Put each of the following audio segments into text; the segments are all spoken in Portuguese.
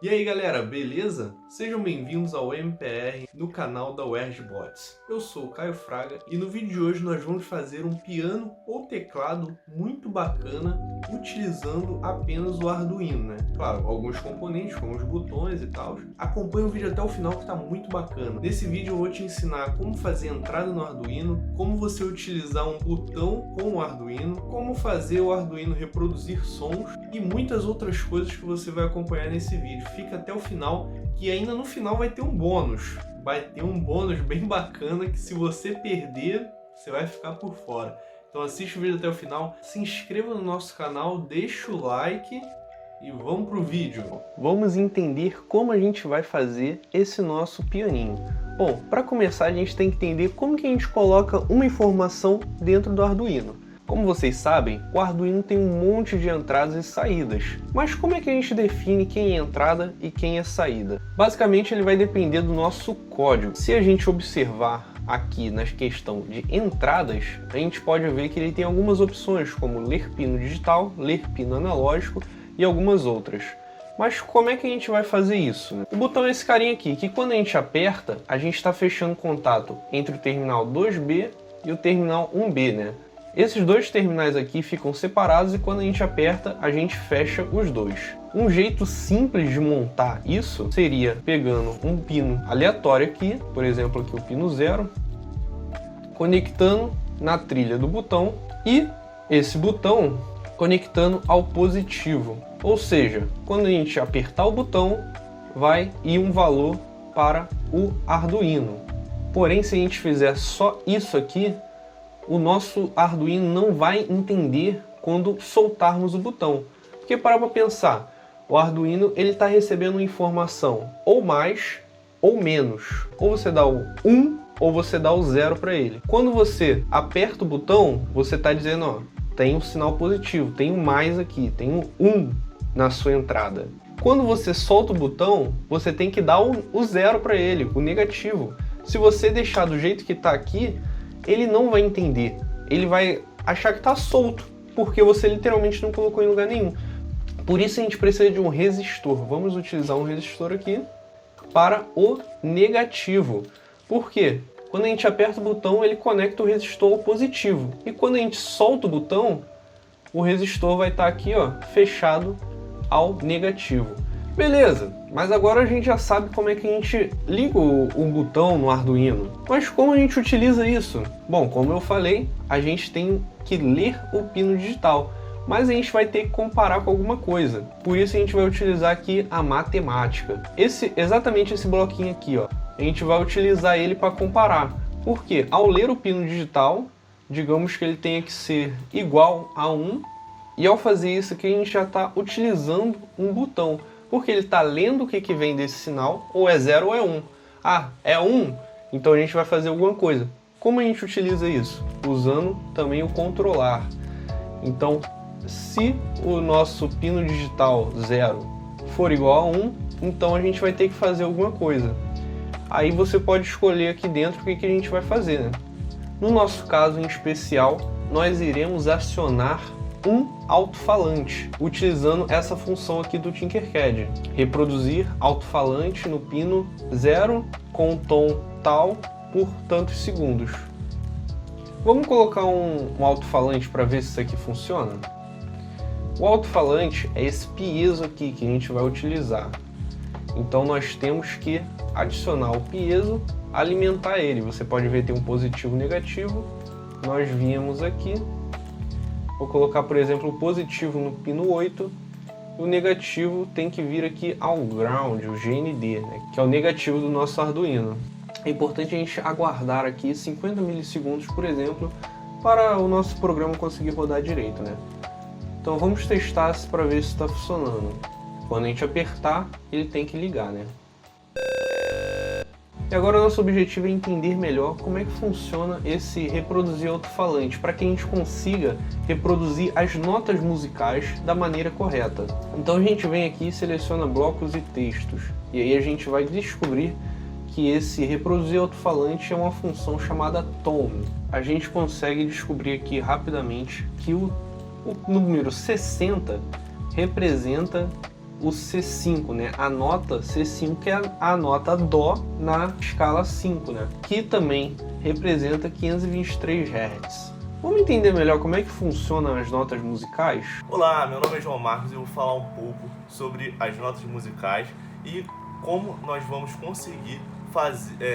E aí galera, beleza? Sejam bem-vindos ao MPR no canal da UERJ Bots. Eu sou o Caio Fraga e no vídeo de hoje nós vamos fazer um piano ou teclado muito bacana utilizando apenas o Arduino, né? Claro, alguns componentes como os botões e tal. Acompanhe o vídeo até o final que tá muito bacana. Nesse vídeo eu vou te ensinar como fazer entrada no Arduino, como você utilizar um botão com o Arduino, como fazer o Arduino reproduzir sons e muitas outras coisas que você vai acompanhar nesse vídeo. Fica até o final, que ainda no final vai ter um bônus. Vai ter um bônus bem bacana que se você perder, você vai ficar por fora. Então assiste o vídeo até o final, se inscreva no nosso canal, deixa o like e vamos pro vídeo. Vamos entender como a gente vai fazer esse nosso pianinho. Bom, para começar a gente tem que entender como que a gente coloca uma informação dentro do Arduino. Como vocês sabem, o Arduino tem um monte de entradas e saídas. Mas como é que a gente define quem é entrada e quem é saída? Basicamente ele vai depender do nosso código. Se a gente observar aqui na questão de entradas, a gente pode ver que ele tem algumas opções como ler pino digital, ler pino analógico e algumas outras. Mas como é que a gente vai fazer isso? O botão é esse carinha aqui, que quando a gente aperta, a gente está fechando contato entre o terminal 2B e o terminal 1B, né? Esses dois terminais aqui ficam separados e quando a gente aperta, a gente fecha os dois. Um jeito simples de montar isso seria pegando um pino aleatório aqui, por exemplo aqui o pino 0, conectando na trilha do botão e esse botão conectando ao positivo. Ou seja, quando a gente apertar o botão, vai ir um valor para o Arduino. Porém, se a gente fizer só isso aqui, o nosso Arduino não vai entender quando soltarmos o botão. Porque para pensar, o Arduino ele está recebendo informação ou mais ou menos. Ou você dá o 1 ou você dá o 0 para ele. Quando você aperta o botão, você está dizendo, ó, tem um sinal positivo, tem um mais aqui, tem um 1 na sua entrada. Quando você solta o botão, você tem que dar o 0 para ele, o negativo. Se você deixar do jeito que está aqui, ele não vai entender, ele vai achar que está solto, porque você literalmente não colocou em lugar nenhum. Por isso a gente precisa de um resistor. Vamos utilizar um resistor aqui para o negativo. Por quê? Quando a gente aperta o botão, ele conecta o resistor ao positivo. E quando a gente solta o botão, o resistor vai estar aqui, ó, fechado ao negativo. Beleza, mas agora a gente já sabe como é que a gente liga o botão no Arduino. Mas como a gente utiliza isso? Bom, como eu falei, a gente tem que ler o pino digital, mas a gente vai ter que comparar com alguma coisa. Por isso a gente vai utilizar aqui a matemática. Exatamente esse bloquinho aqui, ó, a gente vai utilizar ele para comparar. Porque ao ler o pino digital, digamos que ele tenha que ser igual a 1, e ao fazer isso aqui a gente já está utilizando um botão. Porque ele está lendo o que vem desse sinal, ou é 0 ou é 1. Ah, é 1? Então a gente vai fazer alguma coisa. Como a gente utiliza isso? Usando também o controlar. Então, se o nosso pino digital 0 for igual a 1, então a gente vai ter que fazer alguma coisa. Aí você pode escolher aqui dentro o que a gente vai fazer, né? No nosso caso em especial, nós iremos acionar um alto-falante, utilizando essa função aqui do Tinkercad. Reproduzir alto-falante no pino 0 com um tom tal por tantos segundos. Vamos colocar um alto-falante para ver se isso aqui funciona? O alto-falante é esse piezo aqui que a gente vai utilizar. Então nós temos que adicionar o piezo, alimentar ele. Você pode ver que tem um positivo e negativo. Nós viemos aqui. Vou colocar, por exemplo, o positivo no pino 8, e o negativo tem que vir aqui ao ground, o GND, né, que é o negativo do nosso Arduino. É importante a gente aguardar aqui 50 milissegundos, por exemplo, para o nosso programa conseguir rodar direito, né? Então vamos testar para ver se está funcionando. Quando a gente apertar, ele tem que ligar, né? E agora o nosso objetivo é entender melhor como é que funciona esse reproduzir alto-falante, para que a gente consiga reproduzir as notas musicais da maneira correta. Então a gente vem aqui e seleciona blocos e textos, e aí a gente vai descobrir que esse reproduzir alto-falante é uma função chamada tone. A gente consegue descobrir aqui rapidamente que o número 60 representa o C5, né? A nota C5 que é a nota Dó na escala 5, né? Que também representa 523 Hz. Vamos entender melhor como é que funcionam as notas musicais? Olá, meu nome é João Marcos e eu vou falar um pouco sobre as notas musicais e como nós vamos conseguir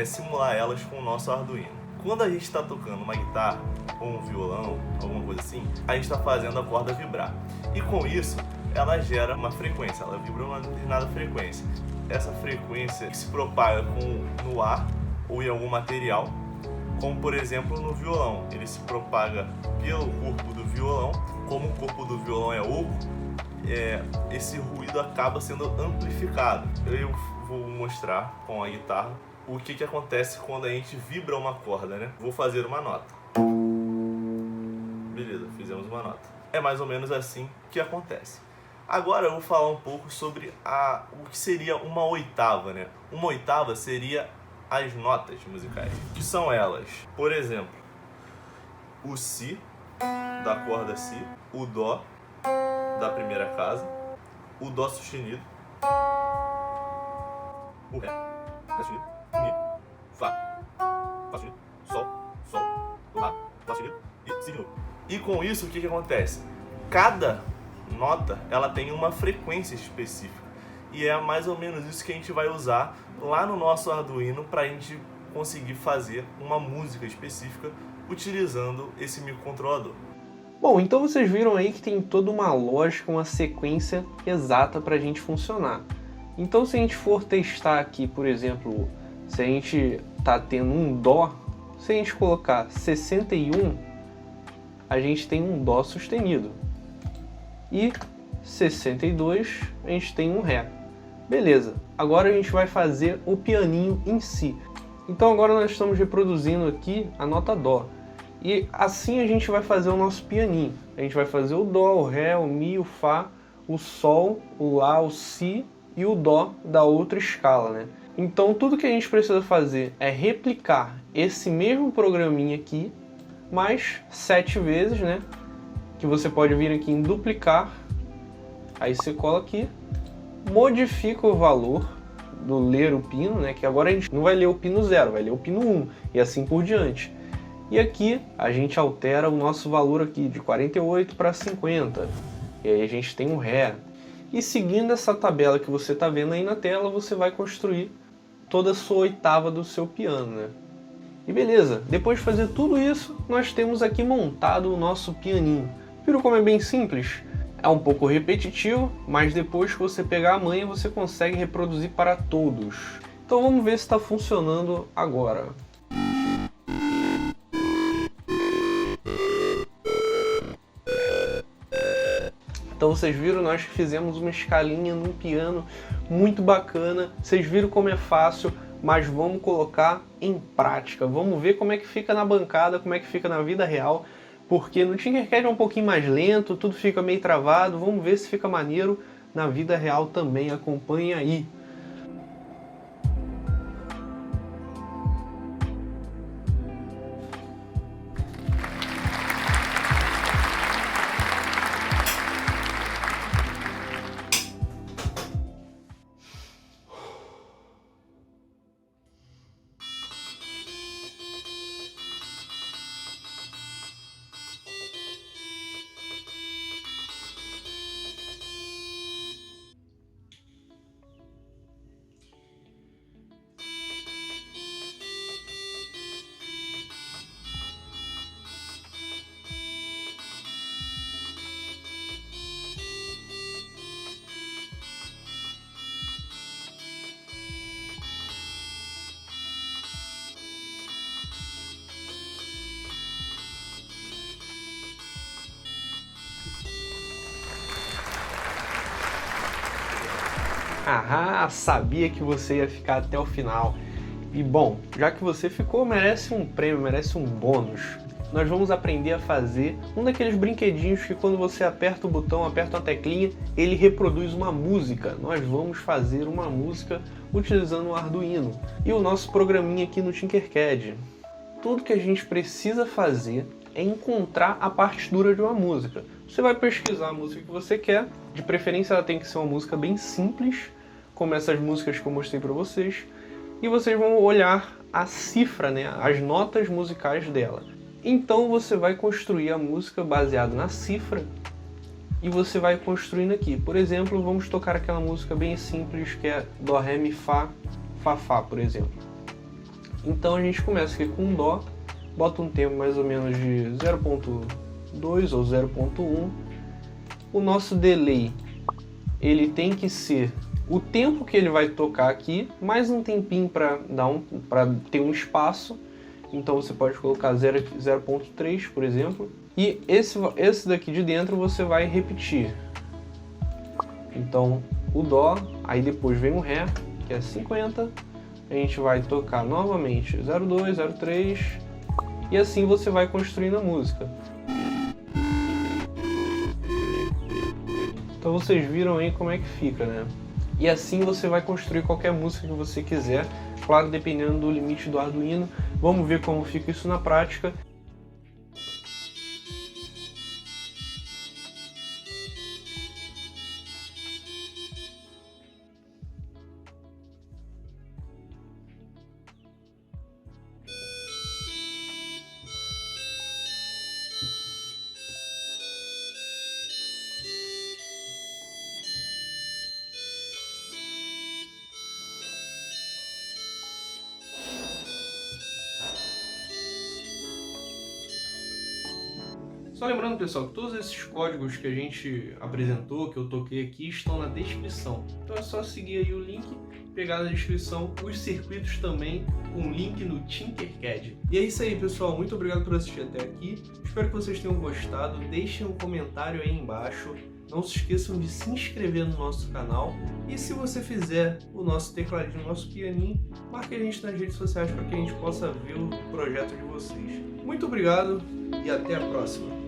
simular elas com o nosso Arduino. Quando a gente está tocando uma guitarra ou um violão, alguma coisa assim, a gente está fazendo a corda vibrar. E com isso, ela gera uma frequência, ela vibra uma determinada frequência. Essa frequência se propaga no ar ou em algum material, como por exemplo no violão. Ele se propaga pelo corpo do violão. Como o corpo do violão é oco, esse ruído acaba sendo amplificado. Eu vou mostrar com a guitarra o que acontece quando a gente vibra uma corda, né? Vou fazer uma nota. Beleza, fizemos uma nota. É mais ou menos assim que acontece. Agora eu vou falar um pouco sobre o que seria uma oitava, né? Uma oitava seria as notas musicais, que são elas, por exemplo, o Si, da corda Si, o Dó, da primeira casa, o Dó sustenido, o Ré, Ré sustenido, Mi, Fá, Fá sustenido, Sol, Sol, Lá, Lá sustenido e Si de novo. E com isso, o que acontece? Cada nota, ela tem uma frequência específica. E é mais ou menos isso que a gente vai usar lá no nosso Arduino para a gente conseguir fazer uma música específica utilizando esse microcontrolador. Bom, então vocês viram aí que tem toda uma lógica, uma sequência exata para a gente funcionar. Então se a gente for testar aqui, por exemplo, se a gente está tendo um Dó, se a gente colocar 61, a gente tem um Dó sustenido. E 62, a gente tem um Ré. Beleza, agora a gente vai fazer o pianinho em si. Então agora nós estamos reproduzindo aqui a nota Dó. E assim a gente vai fazer o nosso pianinho. A gente vai fazer o Dó, o Ré, o Mi, o Fá, o Sol, o Lá, o Si e o Dó da outra escala, né? Então tudo que a gente precisa fazer é replicar esse mesmo programinha aqui, mais 7 vezes, né? Que você pode vir aqui em duplicar, aí você cola aqui, modifica o valor do ler o pino, né? Que agora a gente não vai ler o pino 0, vai ler o pino 1 e assim por diante. E aqui a gente altera o nosso valor aqui de 48 para 50. E aí a gente tem um Ré. E seguindo essa tabela que você está vendo aí na tela, você vai construir toda a sua oitava do seu piano, né? E beleza, depois de fazer tudo isso, nós temos aqui montado o nosso pianinho. Viram como é bem simples? É um pouco repetitivo, mas depois que você pegar a manha, você consegue reproduzir para todos. Então vamos ver se está funcionando agora. Então vocês viram, nós fizemos uma escalinha num piano muito bacana. Vocês viram como é fácil, mas vamos colocar em prática. Vamos ver como é que fica na bancada, como é que fica na vida real. Porque no Tinkercad é um pouquinho mais lento, tudo fica meio travado. Vamos ver se fica maneiro na vida real também. Acompanhe aí. Ah, sabia que você ia ficar até o final. E bom, já que você ficou, merece um prêmio, merece um bônus. Nós vamos aprender a fazer um daqueles brinquedinhos que quando você aperta o botão, aperta uma teclinha, ele reproduz uma música. Nós vamos fazer uma música utilizando o Arduino e o nosso programinha aqui no Tinkercad. Tudo que a gente precisa fazer é encontrar a partitura de uma música. Você vai pesquisar a música que você quer, de preferência ela tem que ser uma música bem simples, como essas músicas que eu mostrei para vocês, e vocês vão olhar a cifra, né, as notas musicais dela. Então você vai construir a música baseada na cifra e você vai construindo aqui. Por exemplo, vamos tocar aquela música bem simples que é Dó, Ré, Mi, Fá, Fá, Fá, por exemplo. Então a gente começa aqui com Dó, bota um tempo mais ou menos de 0.2 ou 0.1. O nosso delay, ele tem que ser o tempo que ele vai tocar aqui, mais um tempinho para ter um espaço. Então você pode colocar 0.3, por exemplo. E esse daqui de dentro você vai repetir. Então o Dó, aí depois vem o Ré, que é 50. A gente vai tocar novamente 0.2, 0.3. E assim você vai construindo a música. Então vocês viram aí como é que fica, né? E assim você vai construir qualquer música que você quiser, claro, dependendo do limite do Arduino. Vamos ver como fica isso na prática. Só lembrando, pessoal, que todos esses códigos que a gente apresentou, que eu toquei aqui, estão na descrição. Então é só seguir aí o link, pegar na descrição os circuitos também, com link no Tinkercad. E é isso aí, pessoal. Muito obrigado por assistir até aqui. Espero que vocês tenham gostado. Deixem um comentário aí embaixo. Não se esqueçam de se inscrever no nosso canal. E se você fizer o nosso tecladinho, o nosso pianinho, marque a gente nas redes sociais para que a gente possa ver o projeto de vocês. Muito obrigado e até a próxima.